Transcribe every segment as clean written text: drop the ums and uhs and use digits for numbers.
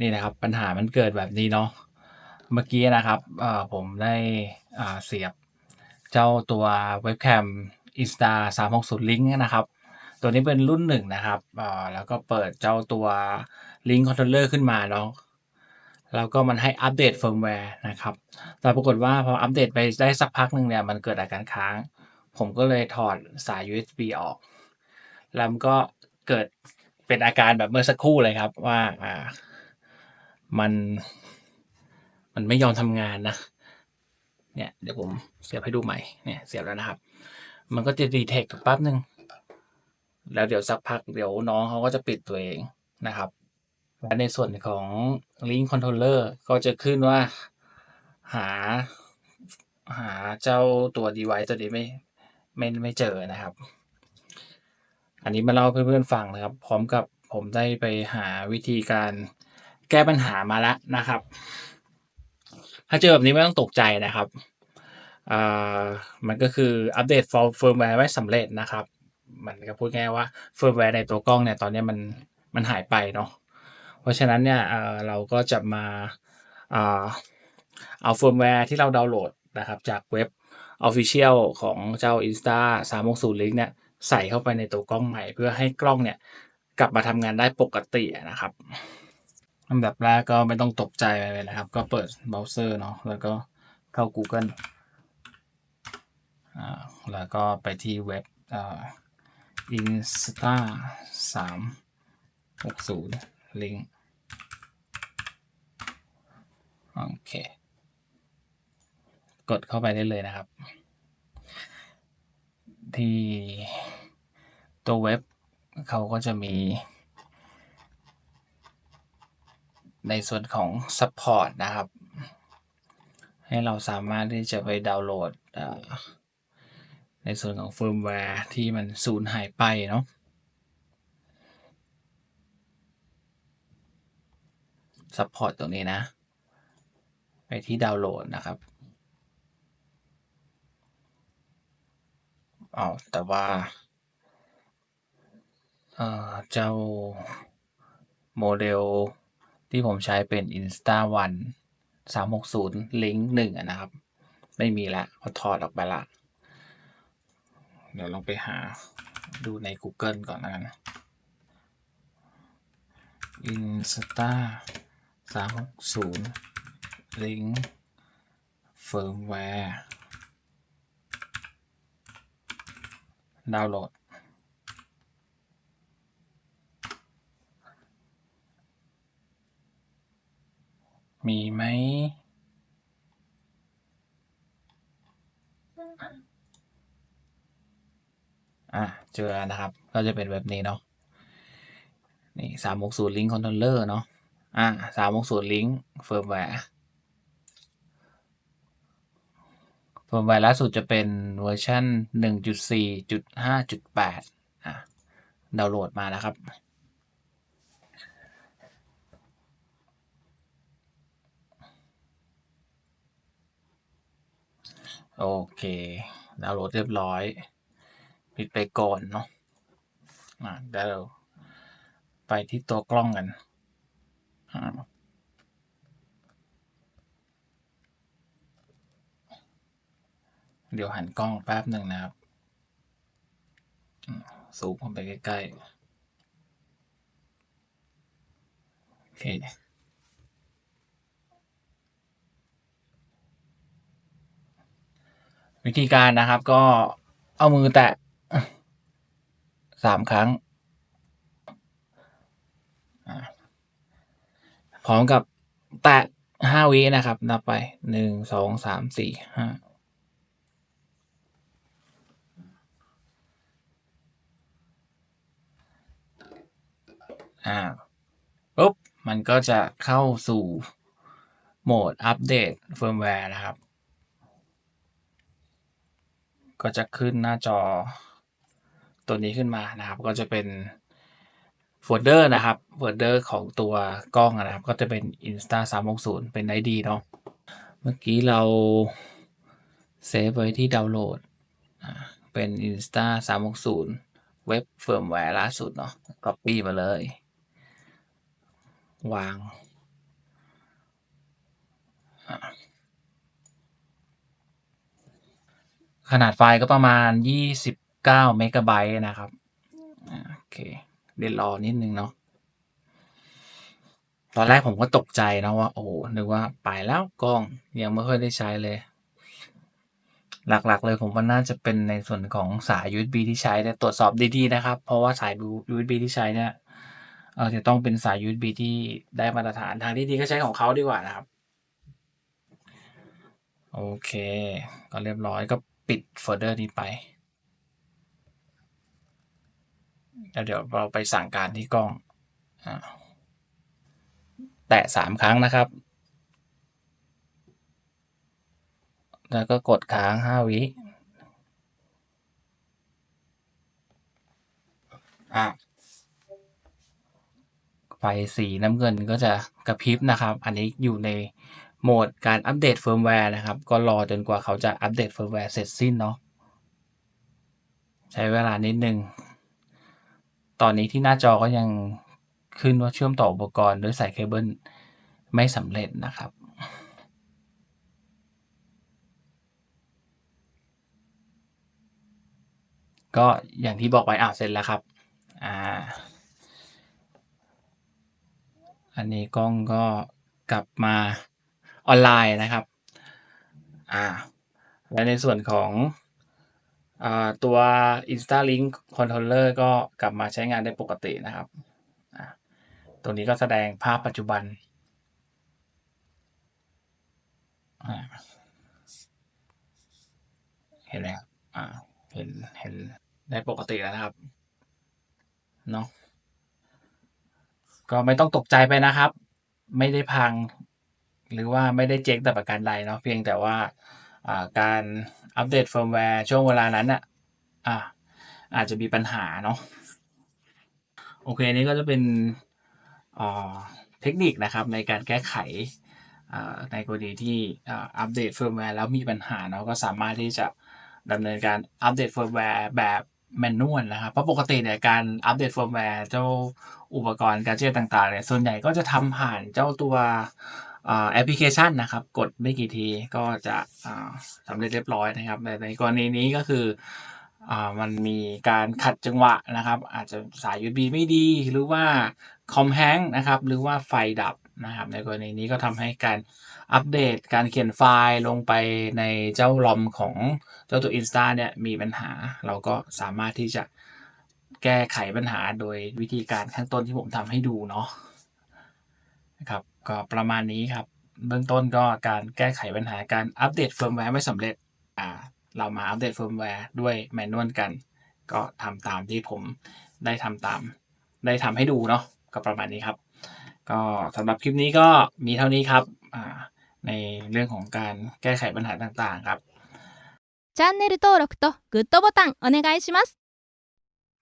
นี่นะครับปัญหามันเกิดแบบนี้เนาะเมื่อกี้นะครับผมได้เสียบเจ้าตัวเว็บแคม Insta 360 Link นะครับตัวนี้เป็นรุ่น1นะครับแล้วก็เปิดเจ้าตัว Link Controller ขึ้นมาเนาะแล้วก็มันให้อัปเดต firmware นะครับแต่ปรากฏว่าพออัปเดตไปได้สักพักหนึ่งเนี่ยมันเกิดอาการค้างผมก็เลยถอดสาย USB ออกแล้วมันก็เกิดเป็นอาการแบบเมื่อสักครู่เลยครับว่ามันไม่ยอมทำงานนะเนี่ยเดี๋ยวผมเสียบให้ดูใหม่เนี่ยเสียบแล้วนะครับมันก็จะ detect แป๊บหนึ่งแล้วเดี๋ยวสักพักเดี๋ยวน้องเขาก็จะปิดตัวเองนะครับและในส่วนของ Link Controller ก็จะขึ้นว่าหาหาเจ้าตัว device ตัวนี้ไม่เจอนะครับอันนี้มาเล่าให้เพื่อนๆฟังนะครับพร้อมกับผมได้ไปหาวิธีการแก้ปัญหามาแล้วนะครับถ้าเจอแบบนี้ไม่ต้องตกใจนะครับอ่ามันก็คืออัปเดตfirmware ไม่สำเร็จนะครับมันก็พูดง่ายๆว่า firmware ในตัวกล้องเนี่ยตอนนี้มันหายไปเนาะเพราะฉะนั้นเนี่ยเราก็จะมาอ่าเอา firmware ที่เราดาวน์โหลดนะครับจากเว็บ Official ของเจ้า Insta 360 Link เนี่ยใส่เข้าไปในตัวกล้องใหม่เพื่อให้กล้องเนี่ยกลับมาทำงานได้ปกตินะครับอันดับแรกก็ไม่ต้องตกใจไปเลยนะครับก็เปิดเบราว์เซอร์เนาะแล้วก็เข้า Google แล้วก็ไปที่เว็บInsta 360 Link โอเคกดเข้าไปได้เลยนะครับที่ตัวเว็บเขาก็จะมีในส่วนของ Support นะครับให้เราสามารถที่จะไปดาวน์โหลดในส่วนของ firmware ที่มันสูญหายไปเนาะ Support ตรงนี้นะไปที่ดาวน์โหลดนะครับแต่ว่าเจ้าโมเดลที่ผมใช้เป็น Insta1 360 Link 1นะครับไม่มีแล้วเขาถอดออกไปละเดี๋ยวลองไปหาดูใน Google ก่อนนะ Insta 360 Link Firmware ดาวน์โหลดมีไหมเจอนะครับก็จะเป็นแบบนี้เนาะนี่360 Link Controller เนาะ360 Link Firmware ล่าสุดจะเป็นเวอร์ชัน 1.4.5.8 ดาวน์โหลดมานะครับโอเคดาวน์โหลดเรียบร้อยปิดไปก่อนเนาะเดี๋ยวไปที่ตัวกล้องกันเดี๋ยวหันกล้องแป๊บหนึ่งนะครับซูมเข้าไปใกล้ๆโอเควิธีการนะครับก็เอามือแตะ3 ครั้งพร้อมกับแตะ5 วินะครับนับไป1 2 3 4 5ปุ๊บมันก็จะเข้าสู่โหมดอัปเดตเฟิร์มแวร์นะครับก็จะขึ้นหน้าจอตัวนี้ขึ้นมานะครับก็จะเป็นโฟลเดอร์นะครับโฟลเดอร์ของตัวกล้องนะครับก็จะเป็น Insta 360เป็น ID เนาะเมื่อกี้เราเซฟไว้ที่ดาวน์โหลดเป็น Insta 360เว็บเฟิร์มแวร์ล่าสุดเนาะ Copy มาเลยวาง ขนาดไฟล์ก็ประมาณ29เมกะไบต์นะครับโอเคเดี๋ยวรอนิดนึงเนาะตอนแรกผมก็ตกใจนะว่าโอ้นึกว่าไปแล้วกล้องยังไม่ค่อยได้ใช้เลย หลักๆเลยผมว่าน่าจะเป็นในส่วนของสาย USB ที่ใช้เนี่ยตรวจสอบดีๆนะครับ เพราะว่าสาย USB ที่ใช้เนี่ยจะต้องเป็นสาย USB ที่ได้มาตรฐานทางที่ดีก็ใช้ของเขาดีกว่านะครับ โอเค ก็เรียบร้อยก็ปิดโฟลเดอร์นี้ไปแล้วเดี๋ยวเราไปสั่งการที่กล้องแตะ3ครั้งนะครับ แล้วก็กดค้าง5วิไฟสีน้ำเงินก็จะกระพริบนะครับ อันนี้อยู่ในโหมดการอัปเดตเฟิร์มแวร์นะครับ ก็รอจนกว่าเขาจะอัปเดตเฟิร์มแวร์เสร็จสิ้นเนาะใช้เวลานิดนึง ตอนนี้ที่หน้าจอก็ยังขึ้นว่าเชื่อมต่ออุปกรณ์ด้วยสายเคเบิลไม่สำเร็จนะครับ ก็อย่างที่บอกไปเสร็จแล้วครับอันนี้กล้องก็กลับมาออนไลน์นะครับและในส่วนของตัว Instalink Controller ก็กลับมาใช้งานได้ปกตินะครับตัวนี้ก็แสดงภาพปัจจุบันเห็นไหมครับเห็นได้ปกติแล้วนะครับเนาะก็ไม่ต้องตกใจไปนะครับ ไม่ได้พัง หรือว่าไม่ได้เจ๊งแต่ประการใดเนาะเพียงแต่ว่าการอัปเดตเฟิร์มแวร์ช่วงเวลานั้นอาจจะมีปัญหาเนาะโอเคนี้ก็จะเป็นเทคนิคนะครับในการแก้ไขในกรณีที่อัปเดตเฟิร์มแวร์แล้วมีปัญหาเนาะก็สามารถที่จะดำเนินการอัปเดตเฟิร์มแวร์แบบแมนนวลนะครับเพราะปกติเนี่ยการอัปเดตเฟิร์มแวร์เจ้าอุปกรณ์การเจตต่างๆเนี่ยส่วนใหญ่ก็จะทำผ่านเจ้าตัวแอปพลิเคชันนะครับกดไม่กี่ทีก็จะสำเร็จเรียบร้อยนะครับแต่ในกรณีนี้ก็คือมันมีการขัดจังหวะนะครับอาจจะสาย USB ไม่ดีหรือว่าคอมแฮงนะครับหรือว่าไฟดับนะครับในกรณีนี้ก็ทำให้การอัปเดตการเขียนไฟล์ลงไปในเจ้าลอมของเจ้าตัว Insta เนี่ยมีปัญหาเราก็สามารถที่จะแก้ไขปัญหาโดยวิธีการข้างต้นที่ผมทำให้ดูเนาะนะครับก็ประมาณนี้ครับเบื้องต้นก็การแก้ไขปัญหาการอัปเดตเฟิร์มแวร์ไม่สำเร็จเรามาอัปเดตเฟิร์มแวร์ด้วยแมนนวลกันก็ทำตามที่ผมได้ทำให้ดูเนาะก็ประมาณนี้ครับก็สำหรับคลิปนี้ก็มีเท่านี้ครับในเรื่องของการแก้ไขปัญหาต่างๆครับチャンネル登録とグッドボタンお願いします。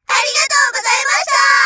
ありがとうございました。